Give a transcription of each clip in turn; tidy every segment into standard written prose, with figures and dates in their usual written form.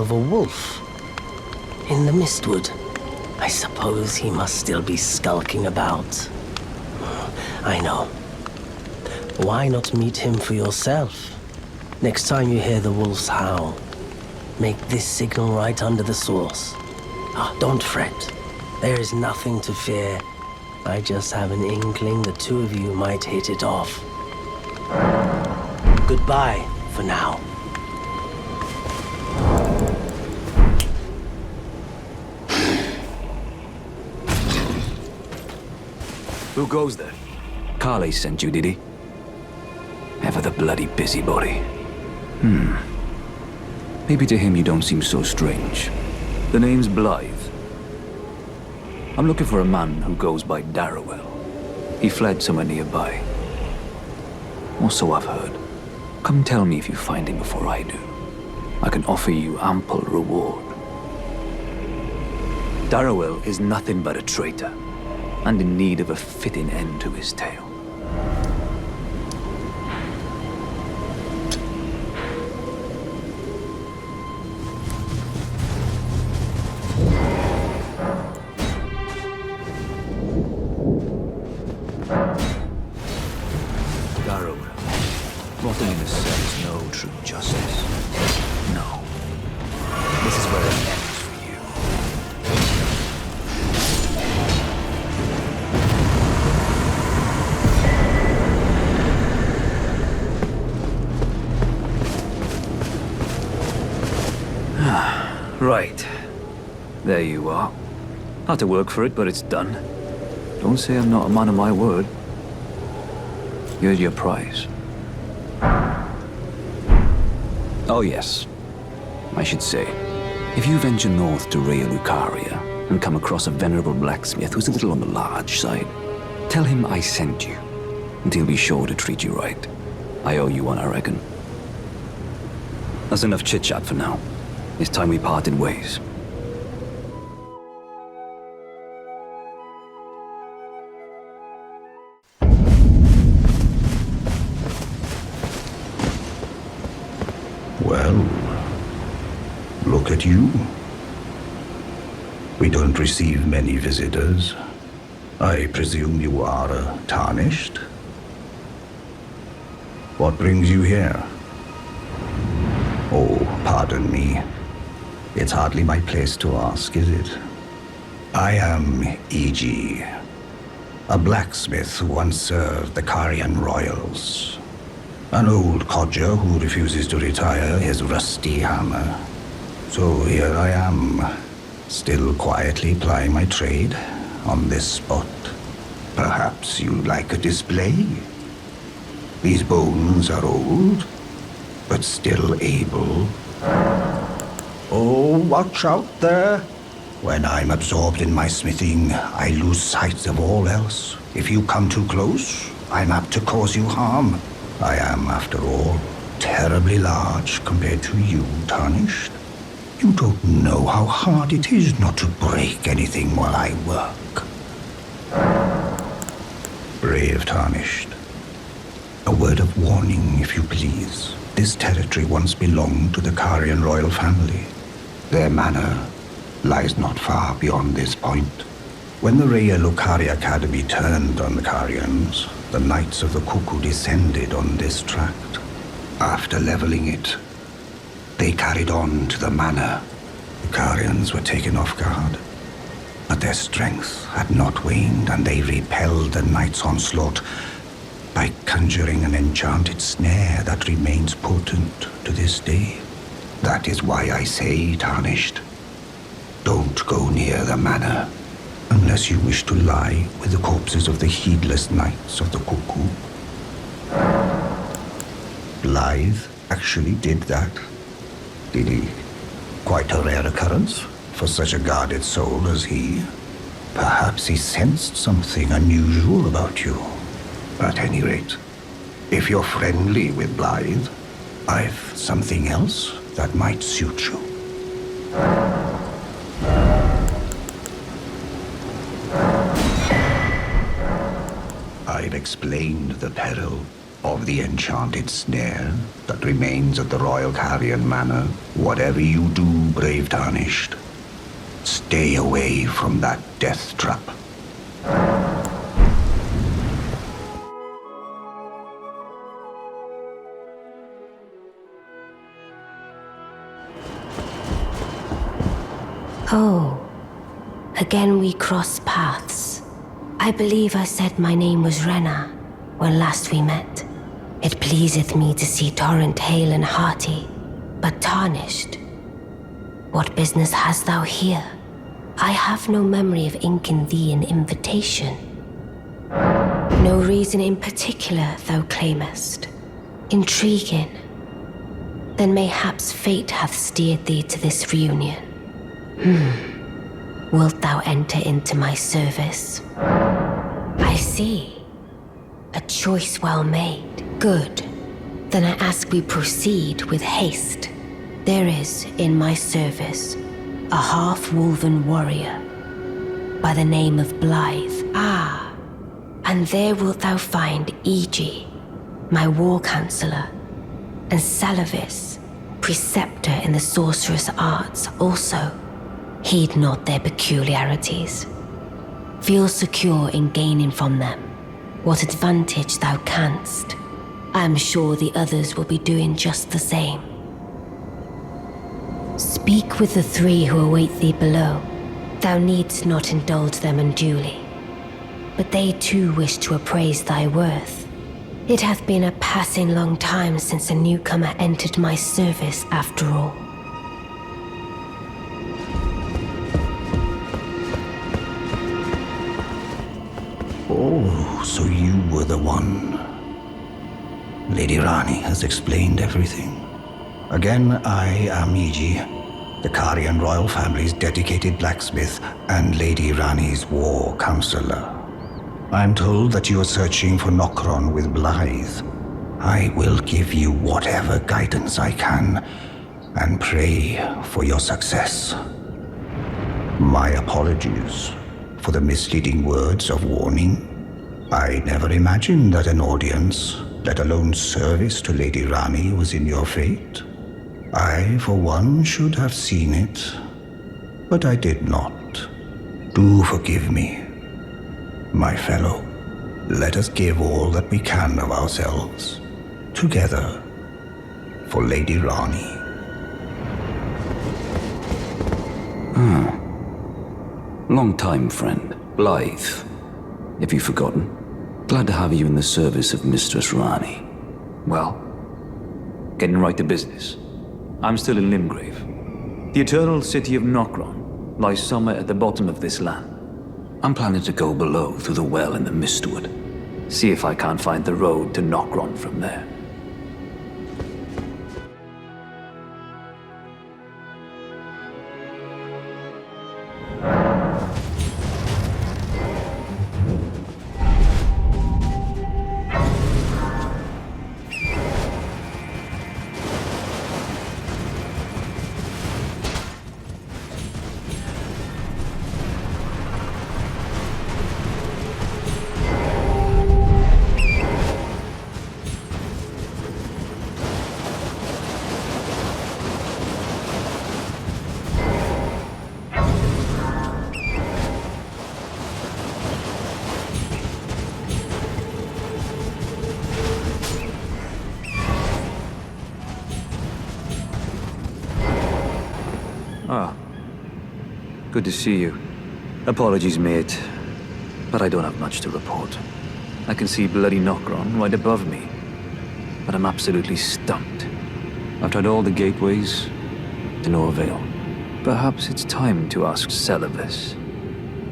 of a wolf in the mistwood. I suppose he must still be skulking about. I know. Why not meet him for yourself? Next time you hear the wolves howl, make this signal right under the source. Don't fret. There is nothing to fear. I just have an inkling the two of you might hit it off. Goodbye for now. Who goes there? Carly sent you, did he? Ever the bloody busybody. Maybe to him you don't seem so strange. The name's Blythe. I'm looking for a man who goes by Darrowell. He fled somewhere nearby. Or so I've heard. Come tell me if you find him before I do. I can offer you ample reward. Darrowell is nothing but a traitor, and in need of a fitting end to his tale. Rotting in a cell is no true justice. No. This is where it ends for you. Right. There you are. Had to work for it, but it's done. Don't say I'm not a man of my word. Here's your prize. Oh yes, I should say, if you venture north to Raya Lucaria and come across a venerable blacksmith who's a little on the large side, tell him I sent you, and he'll be sure to treat you right. I owe you one, I reckon. That's enough chit-chat for now. It's time we parted ways. Well, look at you. We don't receive many visitors. I presume you are tarnished? What brings you here? Oh, pardon me. It's hardly my place to ask, is it? I am E.G., a blacksmith who once served the Carian royals. An old codger who refuses to retire his rusty hammer. So here I am, still quietly plying my trade on this spot. Perhaps you'd like a display? These bones are old, but still able. Oh, watch out there. When I'm absorbed in my smithing, I lose sight of all else. If you come too close, I'm apt to cause you harm. I am, after all, terribly large compared to you, Tarnished. You don't know how hard it is not to break anything while I work. Brave Tarnished. A word of warning, if you please. This territory once belonged to the Carian royal family. Their manor lies not far beyond this point. When the Raya Lucaria Academy turned on the Carians, the Knights of the Cuckoo descended on this tract. After leveling it, they carried on to the manor. The Carians were taken off guard, but their strength had not waned, and they repelled the Knights' onslaught by conjuring an enchanted snare that remains potent to this day. That is why I say, Tarnished, don't go near the manor unless you wish to lie with the corpses of the heedless Knights of the Cuckoo. Blythe actually did that, did he? Quite a rare occurrence for such a guarded soul as he. Perhaps he sensed something unusual about you. At any rate, if you're friendly with Blythe, I've something else that might suit you. I've explained the peril of the enchanted snare that remains at the Royal Carrion Manor, whatever you do, brave Tarnished, stay away from that death trap. Oh, again we cross paths. I believe I said my name was Rena when last we met. It pleaseth me to see Torrent hale and hearty, but Tarnished. What business hast thou here? I have no memory of inking thee an invitation. No reason in particular thou claimest. Intriguing. Then mayhaps fate hath steered thee to this reunion. Wilt thou enter into my service? I see. A choice well made. Good. Then I ask we proceed with haste. There is, in my service, a half-wolven warrior by the name of Blaidd. Ah, and there wilt thou find Iji, my war counselor, and Salavis, preceptor in the sorcerous arts also. Heed not their peculiarities. Feel secure in gaining from them what advantage thou canst. I am sure the others will be doing just the same. Speak with the three who await thee below. Thou needst not indulge them unduly, but they too wish to appraise thy worth. It hath been a passing long time since a newcomer entered my service after all. Oh, so you were the one. Lady Rani has explained everything. Again, I am Iji, the Carrion royal family's dedicated blacksmith and Lady Rani's war counselor. I'm told that you are searching for Nokrone with Blaidd. I will give you whatever guidance I can and pray for your success. My apologies for the misleading words of warning. I never imagined that an audience, let alone service to Lady Rani, was in your fate. I, for one, should have seen it, but I did not. Do forgive me. My fellow, let us give all that we can of ourselves, together, for Lady Rani. Long time, friend. Blaidd. If you've forgotten. Glad to have you in the service of Mistress Rani. Well, getting right to business. I'm still in Limgrave. The eternal city of Nokrone lies somewhere at the bottom of this land. I'm planning to go below through the well in the Mistwood. See if I can't find the road to Nokrone from there. Good to see you. Apologies, mate, but I don't have much to report. I can see bloody Nokrone right above me, but I'm absolutely stumped. I've tried all the gateways, to no avail. Perhaps it's time to ask Salavis.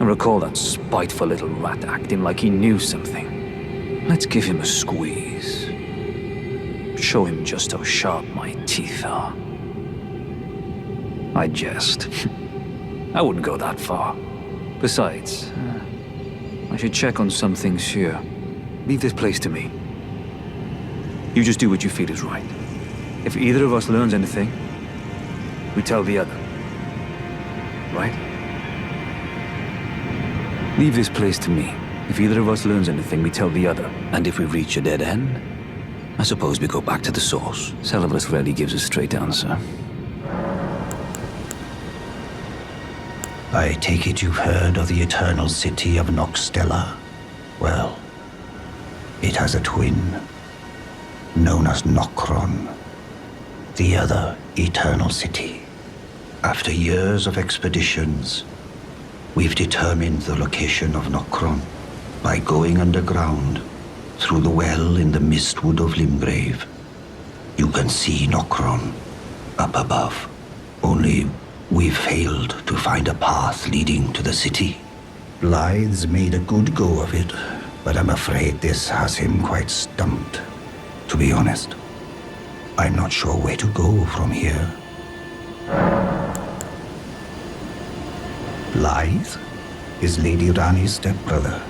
I recall that spiteful little rat acting like he knew something. Let's give him a squeeze. Show him just how sharp my teeth are. I jest. I wouldn't go that far. Besides, I should check on some things here. Leave this place to me. You just do what you feel is right. If either of us learns anything, we tell the other. Right? Leave this place to me. If either of us learns anything, we tell the other. And if we reach a dead end, I suppose we go back to the source. Cerberus rarely gives a straight answer. I take it you've heard of the eternal city of Noxtella? Well, it has a twin, known as Nokron, the other eternal city. After years of expeditions, we've determined the location of Nokron by going underground through the well in the mistwood of Limgrave. You can see Nokron up above. Only we've failed to find a path leading to the city. Blythe's made a good go of it, but I'm afraid this has him quite stumped. To be honest, I'm not sure where to go from here. Blythe is Lady Rani's stepbrother.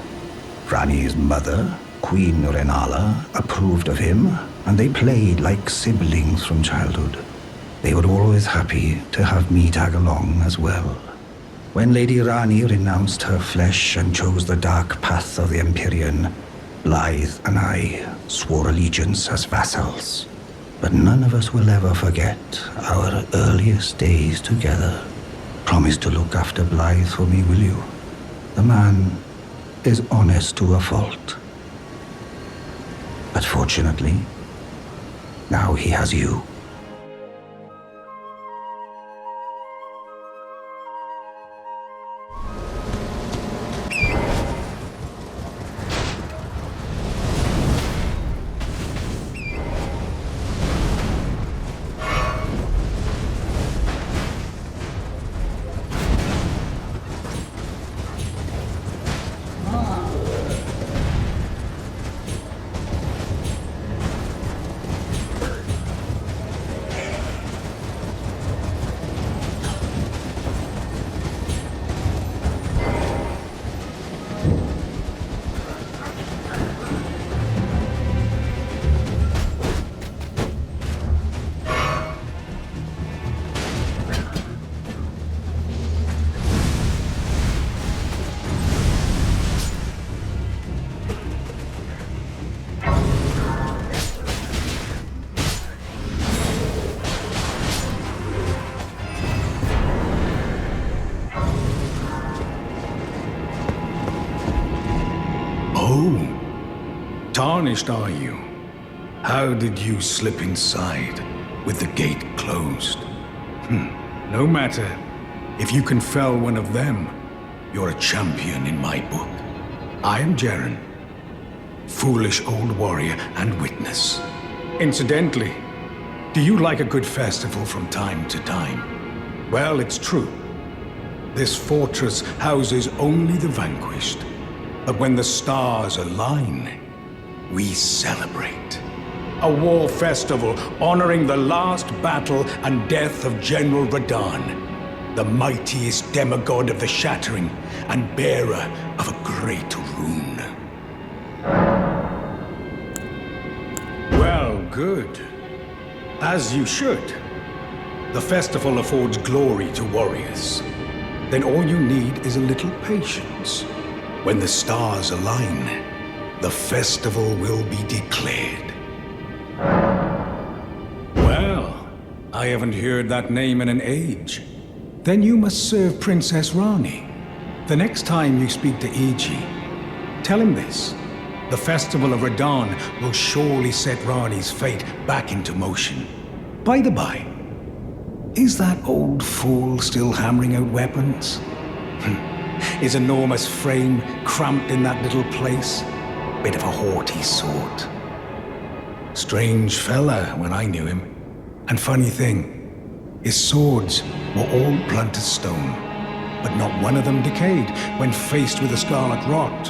Rani's mother, Queen Renala, approved of him, and they played like siblings from childhood. They were always happy to have me tag along as well. When Lady Rani renounced her flesh and chose the dark path of the Empyrean, Blythe and I swore allegiance as vassals. But none of us will ever forget our earliest days together. Promise to look after Blythe for me, will you? The man is honest to a fault. But fortunately, now he has you. Tarnished, are you? How did you slip inside with the gate closed? No matter. If you can fell one of them, you're a champion in my book. I am Jaren, foolish old warrior and witness. Incidentally, do you like a good festival from time to time? Well, it's true. This fortress houses only the vanquished. But when the stars align, we celebrate. A war festival honoring the last battle and death of General Radahn, the mightiest demigod of the Shattering and bearer of a great rune. Well, good. As you should. The festival affords glory to warriors. Then all you need is a little patience. When the stars align, the festival will be declared. Well, I haven't heard that name in an age. Then you must serve Princess Rani. The next time you speak to Iji, tell him this. The Festival of Radahn will surely set Rani's fate back into motion. By the by, is that old fool still hammering out weapons? His enormous frame cramped in that little place? Bit of a haughty sort. Strange fella when I knew him. And funny thing, his swords were all blunt as stone, but not one of them decayed when faced with a scarlet rot.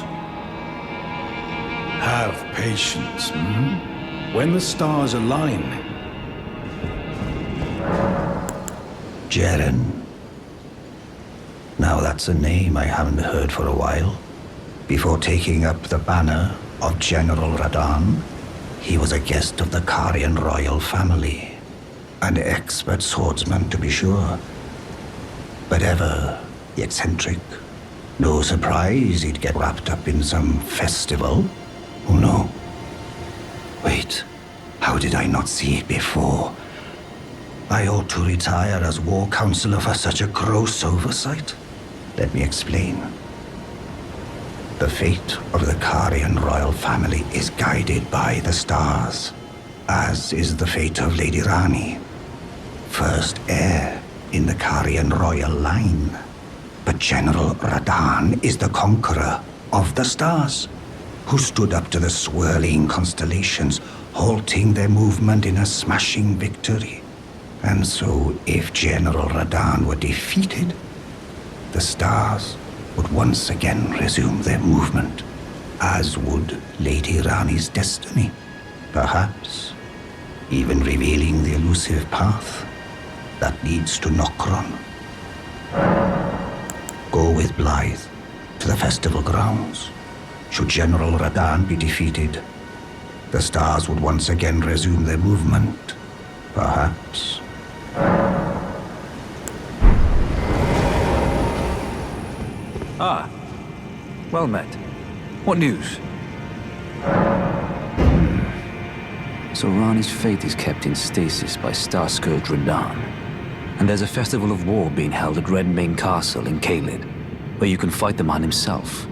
Have patience, When the stars align. Jaren. Now that's a name I haven't heard for a while. Before taking up the banner of General Radahn, he was a guest of the Carian royal family. An expert swordsman, to be sure. But ever eccentric. No surprise he'd get wrapped up in some festival. Oh no. Wait. did I not see it before? I ought to retire as war counselor for such a gross oversight. Let me explain. The fate of the Carian royal family is guided by the stars, as is the fate of Lady Rani, first heir in the Carian royal line. But General Radan is the conqueror of the stars, who stood up to the swirling constellations, halting their movement in a smashing victory. And so, if General Radan were defeated, the stars would once again resume their movement, as would Lady Rani's destiny, perhaps even revealing the elusive path that leads to Nokron. Go with Blythe to the festival grounds. Should General Radan be defeated, the stars would once again resume their movement, perhaps. Ah, well met. What news? So Rani's fate is kept in stasis by Starscourge Radan. And there's a festival of war being held at Redmane Castle in Caelid, where you can fight the man himself.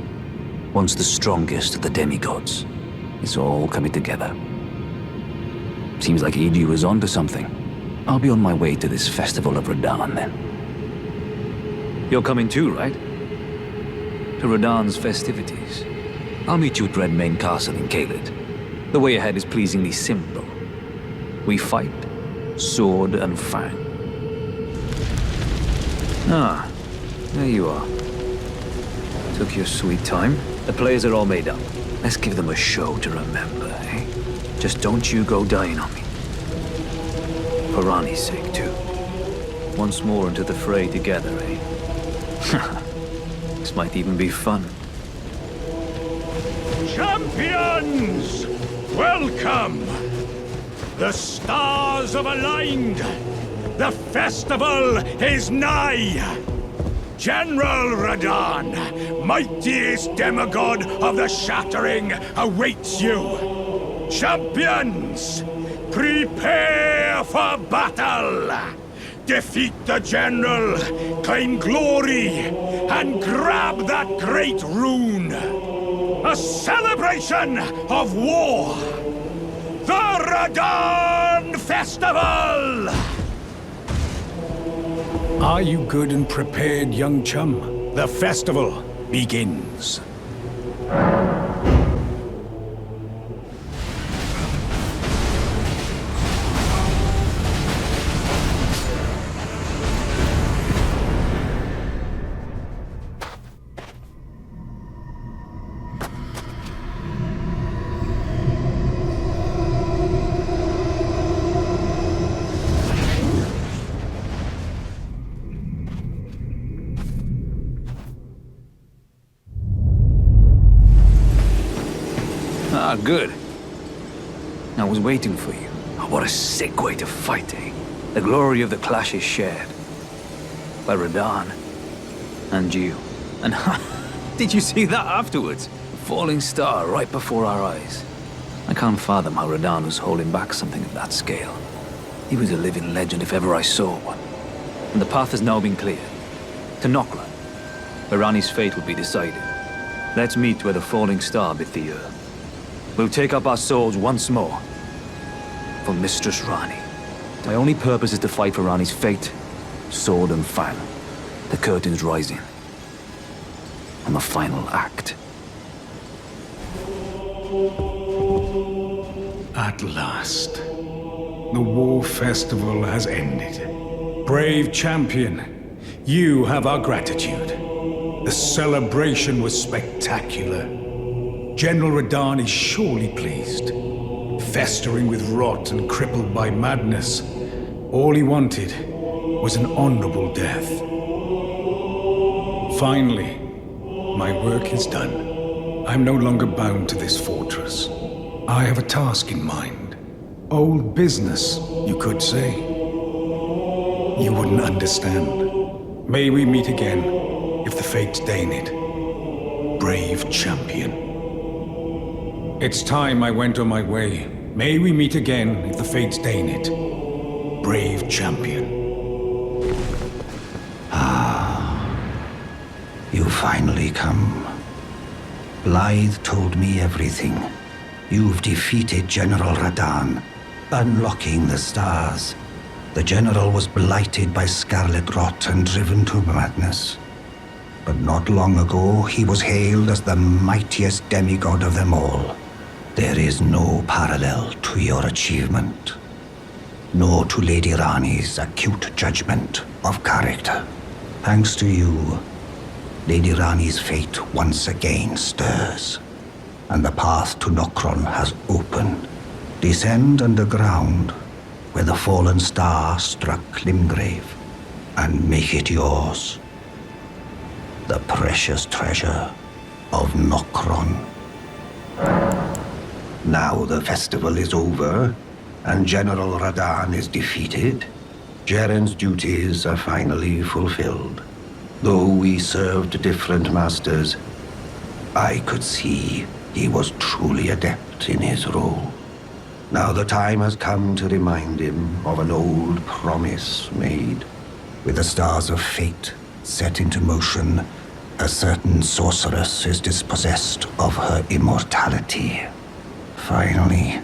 Once the strongest of the demigods. It's all coming together. Seems like Edu was onto something. I'll be on my way to this festival of Radan then. You're coming too, right? To Radan's festivities. I'll meet you at Redmane Castle in Caelid. The way ahead is pleasingly simple. We fight, sword and fang. Ah, there you are. Took your sweet time. The players are all made up. Let's give them a show to remember, eh? Just don't you go dying on me. For Rani's sake, too. Once more into the fray together, eh? This might even be fun. Champions! Welcome! The stars have aligned! The festival is nigh! General Radan, mightiest demigod of the Shattering, awaits you! Champions, prepare for battle! Defeat the General, claim glory, and grab that great rune! A celebration of war! The Radan Festival! Are you good and prepared, young chum? The festival begins. Ah, good. I was waiting for you. Oh, what a sick way to fight, eh? The glory of the clash is shared. By Radan. And you. And did you see that afterwards? A falling star right before our eyes. I can't fathom how Radan was holding back something of that scale. He was a living legend if ever I saw one. And the path has now been cleared. To Nokron, where Rani's fate will be decided. Let's meet where the falling star bit the earth. We'll take up our swords once more. For Mistress Rani. My only purpose is to fight for Rani's fate, sword and fang. The curtain's rising. On the final act. At last, the war festival has ended. Brave champion, you have our gratitude. The celebration was spectacular. General Radan is surely pleased. Festering with rot and crippled by madness, all he wanted was an honorable death. Finally, my work is done. I'm no longer bound to this fortress. I have a task in mind. Old business, you could say. You wouldn't understand. May we meet again, if the fates deign it. Brave champion. It's time I went on my way. May we meet again if the fates deign it. Brave champion. You finally come. Blaidd told me everything. You've defeated General Radahn, unlocking the stars. The general was blighted by scarlet rot and driven to madness. But not long ago, he was hailed as the mightiest demigod of them all. There is no parallel to your achievement. Nor to Lady Rani's acute judgment of character. Thanks to you, Lady Rani's fate once again stirs, and the path to Nokron has opened. Descend underground, where the fallen star struck Limgrave, and make it yours. The precious treasure of Nokron. Now the festival is over, and General Radahn is defeated. Jaren's duties are finally fulfilled. Though we served different masters, I could see he was truly adept in his role. Now the time has come to remind him of an old promise made. With the stars of fate set into motion, a certain sorceress is dispossessed of her immortality. Finally,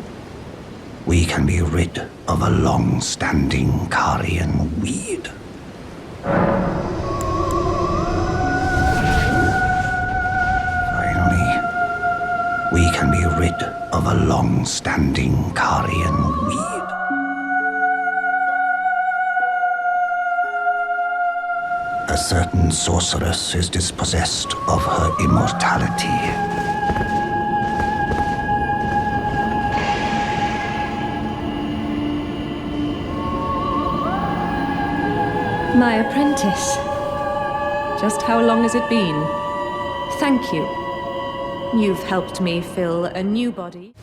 we can be rid of a long-standing Carian weed. We can be rid of a long-standing Carian weed. A certain sorceress is dispossessed of her immortality. My apprentice. Just how long has it been? Thank you. You've helped me fill a new body.